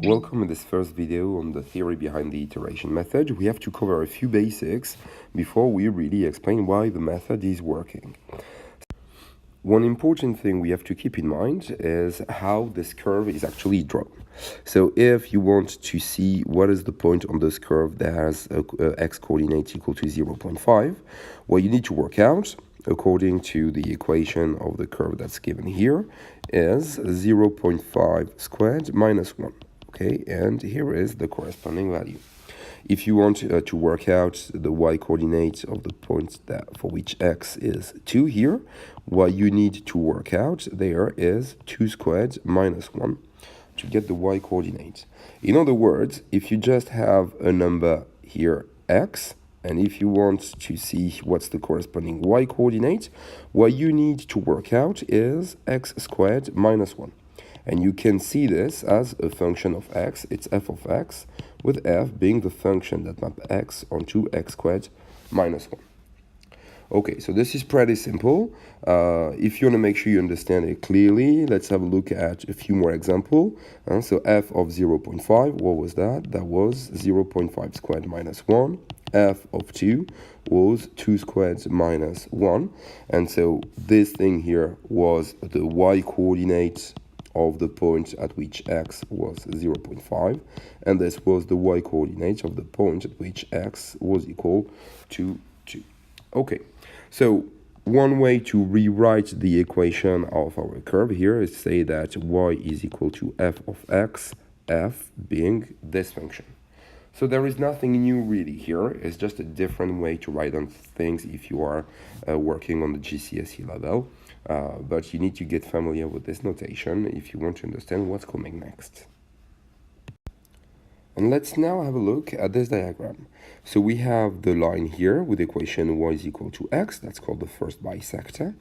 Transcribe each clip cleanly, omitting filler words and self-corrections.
Welcome in this first video on the theory behind the iteration method. We have to cover a few basics before we really explain why the method is working. One important thing we have to keep in mind is how this curve is actually drawn. So if you want to see what is the point on this curve that has a x coordinate equal to 0.5, what you need to work out, according to the equation of the curve that's given here, is 0.5 squared minus 1. Okay, and here is the corresponding value. If you want to work out the y-coordinate of the point that for which x is 2 here, what you need to work out there is 2 squared minus 1 to get the y-coordinate. In other words, if you just have a number here, x, and if you want to see what's the corresponding y-coordinate, what you need to work out is x squared minus 1. And you can see this as a function of x, it's f of x, with f being the function that maps x onto x squared minus 1. Okay, so this is pretty simple. If you want to make sure you understand it clearly, let's have a look at a few more examples. So f of 0.5, what was that? That was 0.5 squared minus 1. F of 2 was 2 squared minus 1. And so this thing here was the y-coordinate of the point at which x was 0.5, and this was the y-coordinate of the point at which x was equal to 2. Okay, so one way to rewrite the equation of our curve here is say that y is equal to f of x, f being this function. So there is nothing new really here, it's just a different way to write down things if you are working on the GCSE level. But you need to get familiar with this notation if you want to understand what's coming next. And let's now have a look at this diagram. So we have the line here with the equation y is equal to x, that's called the first bisector.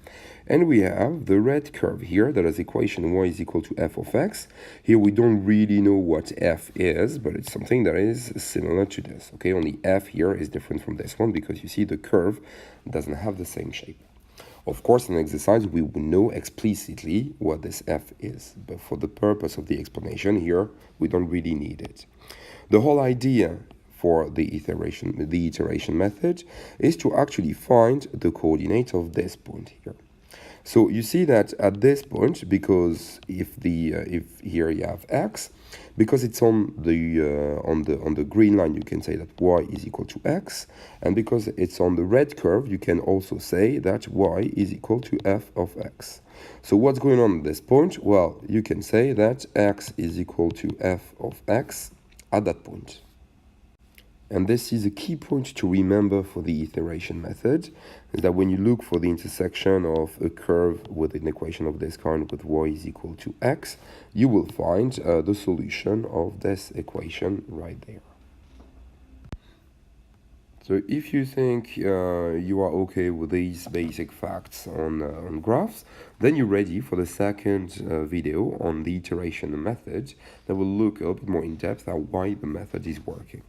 And we have the red curve here that has equation y is equal to f of x. Here we don't really know what f is, but it's something that is similar to this. Okay, only f here is different from this one because you see the curve doesn't have the same shape. Of course, in exercise, we will know explicitly what this f is, but for the purpose of the explanation here, we don't really need it. The whole idea for the iteration method is to actually find the coordinate of this point here. So you see that at this point, because if here you have x, because it's on the green line, you can say that y is equal to x, and because it's on the red curve, you can also say that y is equal to f of x. So what's going on at this point? Well, you can say that x is equal to f of x at that point. And this is a key point to remember for the iteration method, is that when you look for the intersection of a curve with an equation of this kind with y is equal to x, you will find the solution of this equation right there. So if you think you are okay with these basic facts on graphs, then you're ready for the second video on the iteration method that will look a bit more in depth at why the method is working.